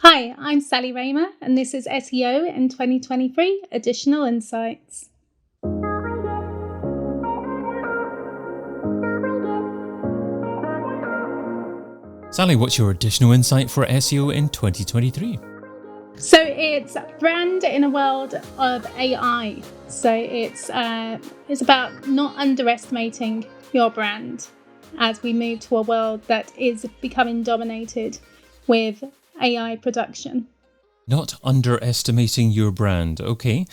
Hi, I'm Sally Raymer, and this is SEO in 2023 Additional Insights. Sally, what's your additional insight for SEO in 2023? So it's brand in a world of AI. So it's about not underestimating your brand as we move to a world that is becoming dominated with AI production. Not underestimating your brand. Okay.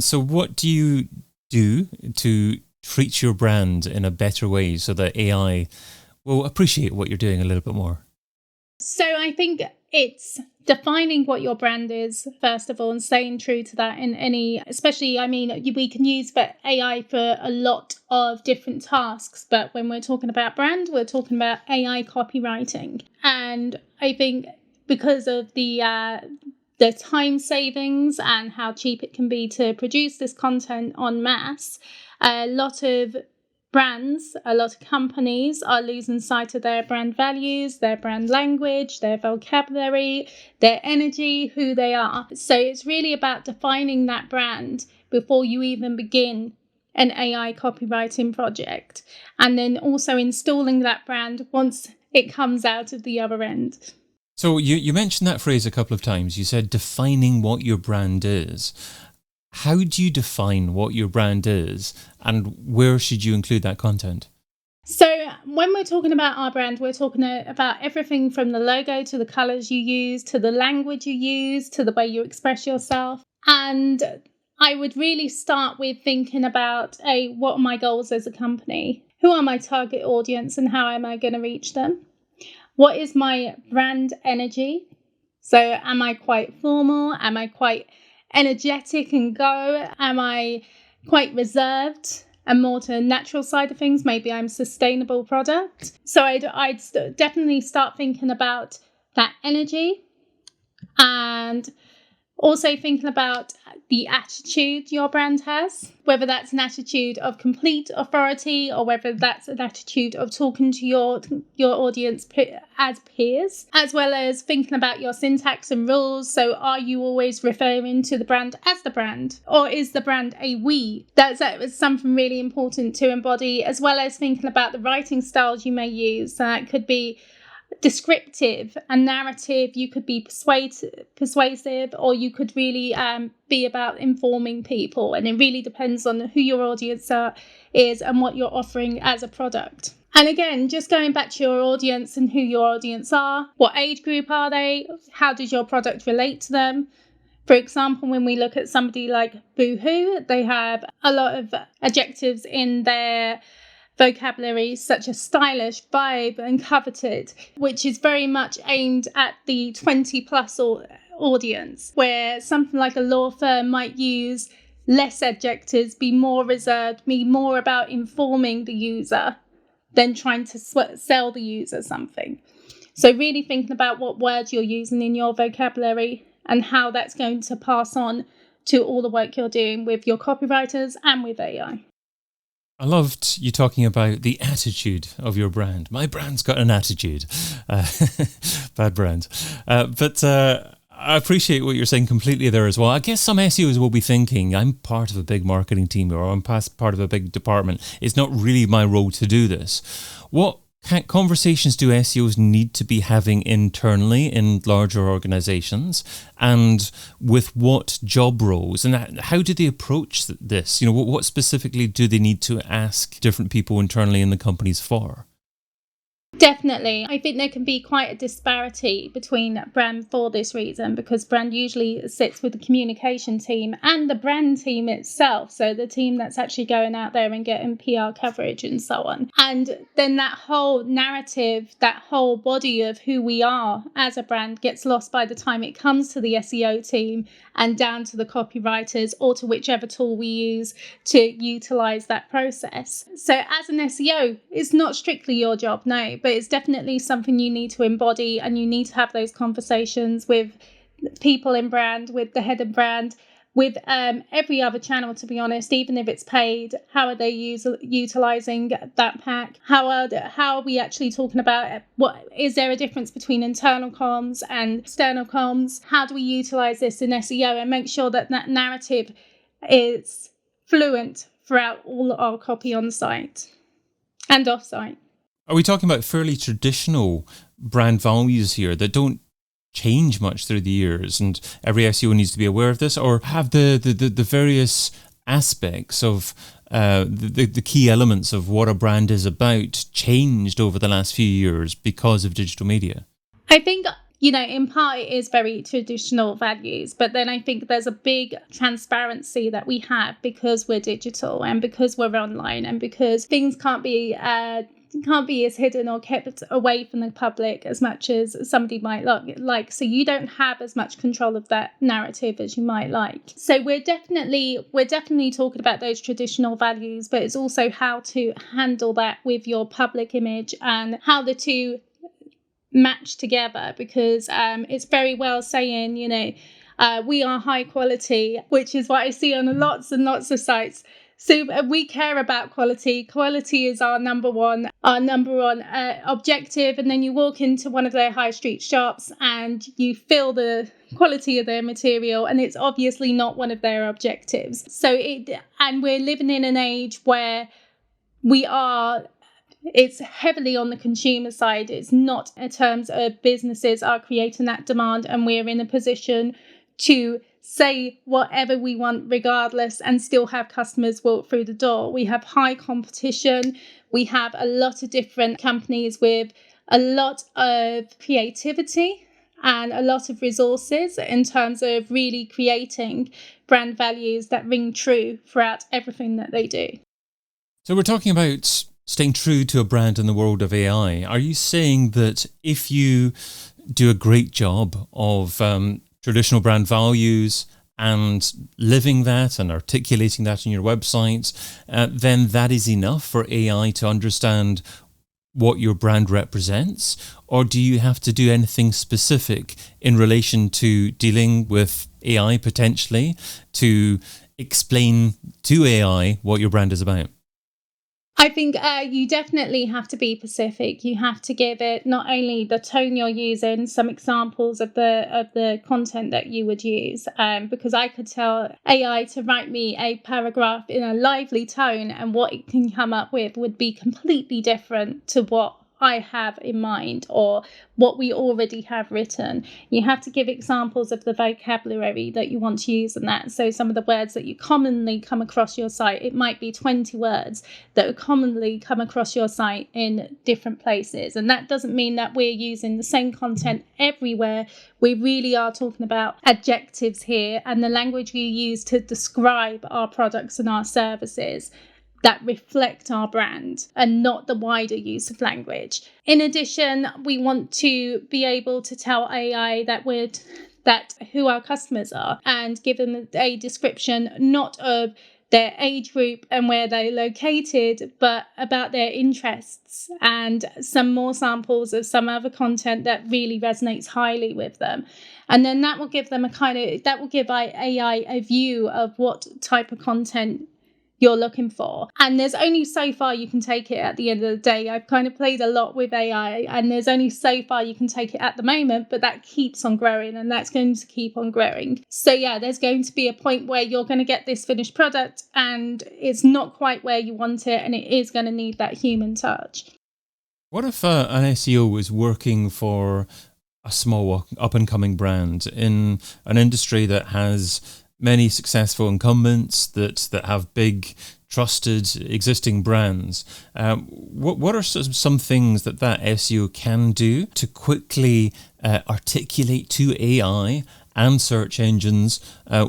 So what do you do to treat your brand in a better way so that AI will appreciate what you're doing a little bit more? So I think it's defining what your brand is, first of all, and staying true to that in any, especially, we can use AI for a lot of different tasks, but when we're talking about brand, we're talking about AI copywriting. And I think because of the time savings and how cheap it can be to produce this content en masse, a lot of brands, a lot of companies are losing sight of their brand values, their brand language, their vocabulary, their energy, who they are. So it's really about defining that brand before you even begin an AI copywriting project, and then also installing that brand once it comes out of the other end. So you mentioned that phrase a couple of times. You said defining what your brand is. How do you define what your brand is, and where should you include that content? So when we're talking about our brand, we're talking about everything from the logo to the colours you use, to the language you use, to the way you express yourself. And I would really start with thinking about, what are my goals as a company? Who are my target audience and how am I going to reach them? What is my brand energy? So am I quite formal? Am I quite energetic and go? Am I quite reserved and more to the natural side of things? Maybe I'm a sustainable product. So I'd definitely start thinking about that energy, and also thinking about the attitude your brand has, whether that's an attitude of complete authority or whether that's an attitude of talking to your audience as peers, as well as thinking about your syntax and rules. So are you always referring to the brand as the brand, or is the brand a we? That was something really important to embody, as well as thinking about the writing styles you may use. So that could be descriptive and narrative, you could be persuasive, or you could really be about informing people, and it really depends on who your audience is and what you're offering as a product. And again, just going back to your audience and who your audience are, what age group are they, how does your product relate to them? For example, when we look at somebody like Boohoo, they have a lot of adjectives in their vocabulary such as stylish, vibe and coveted, which is very much aimed at the 20 plus audience, where something like a law firm might use less adjectives, be more reserved, be more about informing the user than trying to sell the user something. So really thinking about what words you're using in your vocabulary and how that's going to pass on to all the work you're doing with your copywriters and with AI. I loved you talking about the attitude of your brand. My brand's got an attitude. Bad brand. But I appreciate what you're saying completely there as well. I guess some SEOs will be thinking, I'm part of a big marketing team or I'm part of a big department. It's not really my role to do this. What conversations do SEOs need to be having internally in larger organizations, and with what job roles, and how do they approach this? What specifically do they need to ask different people internally in the companies for? Definitely. I think there can be quite a disparity between brand for this reason, because brand usually sits with the communication team and the brand team itself. So the team that's actually going out there and getting PR coverage and so on. And then that whole narrative, that whole body of who we are as a brand gets lost by the time it comes to the SEO team and down to the copywriters or to whichever tool we use to utilize that process. So as an SEO, it's not strictly your job, no, but it's definitely something you need to embody, and you need to have those conversations with people in brand, with the head of brand, with every other channel, to be honest, even if it's paid. How are they utilizing that pack? How are we actually talking about it? What is there a difference between internal comms and external comms? How do we utilize this in SEO and make sure that that narrative is fluent throughout all our copy on site and off site? Are we talking about fairly traditional brand values here that don't change much through the years, and every SEO needs to be aware of this? Or have the various aspects of the key elements of what a brand is about changed over the last few years because of digital media? I think, in part it is very traditional values, but then I think there's a big transparency that we have because we're digital and because we're online and because things can't be as hidden or kept away from the public as much as somebody might like. So you don't have as much control of that narrative as you might like. So we're definitely talking about those traditional values, but it's also how to handle that with your public image and how the two match together, because it's very well saying, we are high quality, which is what I see on lots and lots of sites. So we care about quality. Quality is our number one objective. And then you walk into one of their high street shops and you feel the quality of their material, and it's obviously not one of their objectives. And we're living in an age where it's heavily on the consumer side. It's not in terms of businesses are creating that demand, and we're in a position to say whatever we want regardless and still have customers walk through the door. We have high competition. We have a lot of different companies with a lot of creativity and a lot of resources in terms of really creating brand values that ring true throughout everything that they do. So we're talking about staying true to a brand in the world of AI. Are you saying that if you do a great job of traditional brand values and living that and articulating that on your website, then that is enough for AI to understand what your brand represents? Or do you have to do anything specific in relation to dealing with AI potentially to explain to AI what your brand is about? I think you definitely have to be specific. You have to give it not only the tone you're using, some examples of the content that you would use, because I could tell AI to write me a paragraph in a lively tone, and what it can come up with would be completely different to what I have in mind or what we already have written. You have to give examples of the vocabulary that you want to use in that. So some of the words that you commonly come across your site, it might be 20 words that commonly come across your site in different places. And that doesn't mean that we're using the same content everywhere. We really are talking about adjectives here and the language we use to describe our products and our services that reflect our brand and not the wider use of language. In addition, we want to be able to tell AI that who our customers are and give them a description not of their age group and where they're located, but about their interests and some more samples of some other content that really resonates highly with them. And then that will give them AI a view of what type of content you're looking for. And there's only so far you can take it at the end of the day. I've kind of played a lot with AI, and there's only so far you can take it at the moment, but that keeps on growing and that's going to keep on growing. So yeah, there's going to be a point where you're going to get this finished product and it's not quite where you want it, and it is going to need that human touch. What if an SEO was working for a small up-and-coming brand in an industry that has many successful incumbents that have big, trusted, existing brands? What are some things that SEO can do to quickly articulate to AI and search engines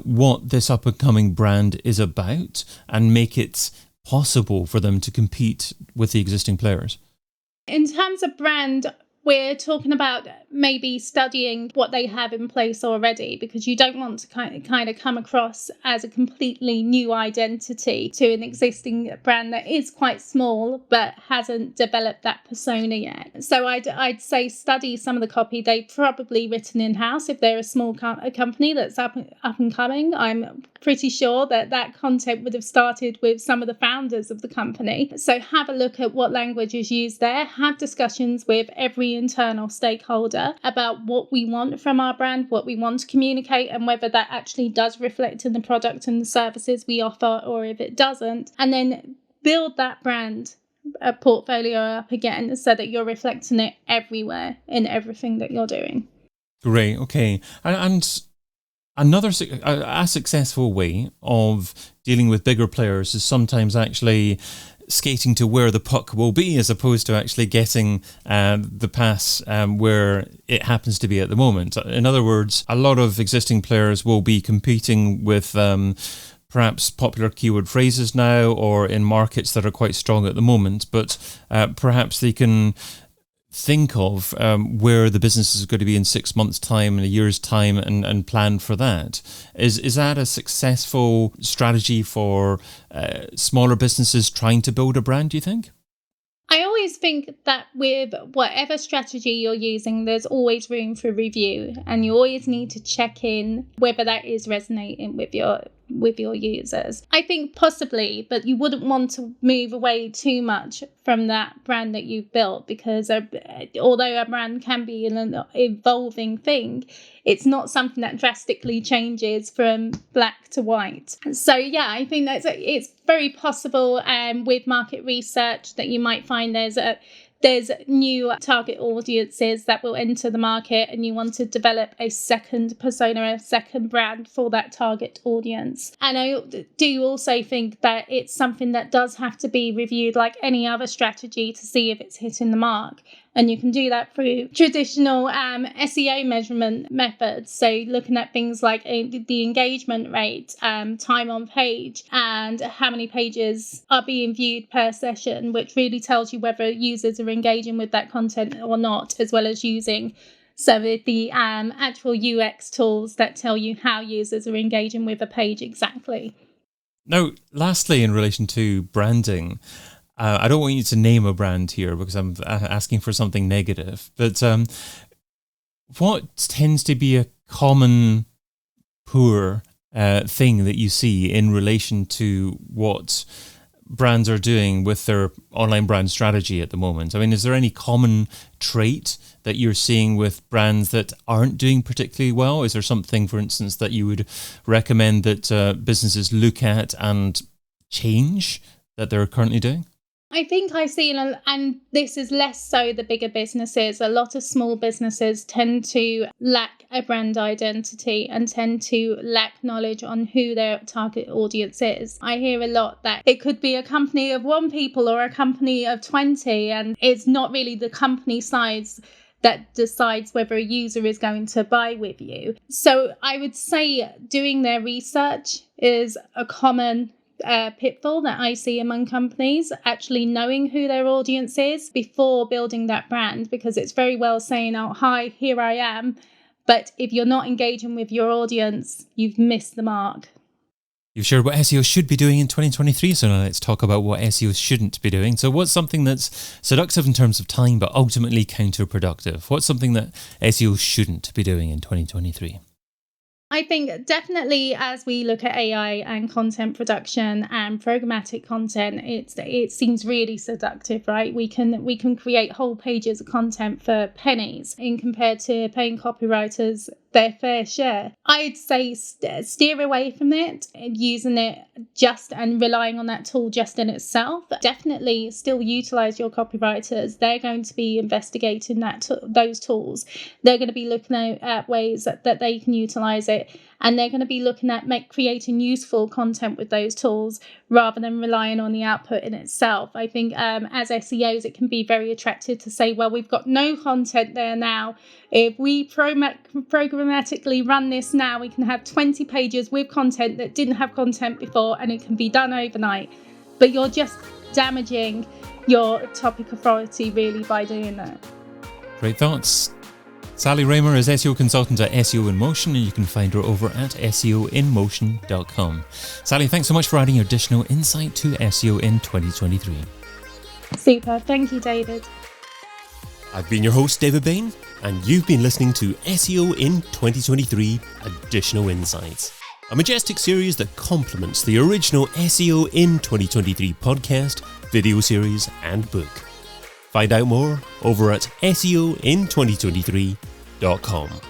what this up-and-coming brand is about and make it possible for them to compete with the existing players? In terms of brand, we're talking about maybe studying what they have in place already, because you don't want to kind of come across as a completely new identity to an existing brand that is quite small but hasn't developed that persona yet. So I'd say study some of the copy they've probably written in-house. If they're a small company that's up and coming, I'm pretty sure that content would have started with some of the founders of the company. So have a look at what language is used there. Have discussions with every internal stakeholder about what we want from our brand, what we want to communicate, and whether that actually does reflect in the product and the services we offer, or if it doesn't. And then build that brand portfolio up again so that you're reflecting it everywhere in everything that you're doing. Great. Okay. And another a successful way of dealing with bigger players is sometimes actually skating to where the puck will be, as opposed to actually getting the pass where it happens to be at the moment. In other words, a lot of existing players will be competing with perhaps popular keyword phrases now, or in markets that are quite strong at the moment, but perhaps they can think of where the business is going to be in 6 months' time, in a year's time, and plan for that. Is that a successful strategy for smaller businesses trying to build a brand, do you think? I always think that with whatever strategy you're using, there's always room for review, and you always need to check in whether that is resonating with your users. I think possibly, but you wouldn't want to move away too much from that brand that you've built, because although a brand can be an evolving thing, it's not something that drastically changes from black to white. So yeah, I think it's very possible with market research that you might find there's new target audiences that will enter the market, and you want to develop a second persona, a second brand for that target audience. And I do also think that it's something that does have to be reviewed like any other strategy to see if it's hitting the mark. And you can do that through traditional SEO measurement methods. So looking at things like the engagement rate, time on page, and how many pages are being viewed per session, which really tells you whether users are engaging with that content or not, as well as using some of the actual UX tools that tell you how users are engaging with a page exactly. Now, lastly, in relation to branding, I don't want you to name a brand here because I'm asking for something negative, but what tends to be a common poor thing that you see in relation to what brands are doing with their online brand strategy at the moment? I mean, is there any common trait that you're seeing with brands that aren't doing particularly well? Is there something, for instance, that you would recommend that businesses look at and change that they're currently doing? I think I see, and this is less so the bigger businesses, a lot of small businesses tend to lack a brand identity and tend to lack knowledge on who their target audience is. I hear a lot that it could be a company of 1 people or a company of 20, and it's not really the company size that decides whether a user is going to buy with you. So I would say doing their research is a common pitfall that I see among companies, actually knowing who their audience is before building that brand, because it's very well saying, oh, hi, here I am. But if you're not engaging with your audience, you've missed the mark. You've shared what SEO should be doing in 2023, so now let's talk about what SEO shouldn't be doing. So what's something that's seductive in terms of time, but ultimately counterproductive? What's something that SEO shouldn't be doing in 2023? I think definitely as we look at AI and content production and programmatic content, it seems really seductive, right? We can create whole pages of content for pennies in compared to paying copywriters their fair share. I'd say steer away from it, using it just and relying on that tool just in itself. Definitely still utilize your copywriters. They're going to be investigating those tools. They're going to be looking at ways that they can utilize it, and they're going to be looking at creating useful content with those tools rather than relying on the output in itself. I think as SEOs, it can be very attractive to say, well, we've got no content there now. If we programmatically run this now, we can have 20 pages with content that didn't have content before, and it can be done overnight. But you're just damaging your topic authority really by doing that. Great thoughts. Sally Raymer is SEO consultant at SEO in Motion, and you can find her over at seoinmotion.com. Sally, thanks so much for adding your additional insight to SEO in 2023. Super. Thank you, David. I've been your host, David Bain, and you've been listening to SEO in 2023 Additional Insights, a majestic series that complements the original SEO in 2023 podcast, video series, and book. Find out more over at seoin2023.com.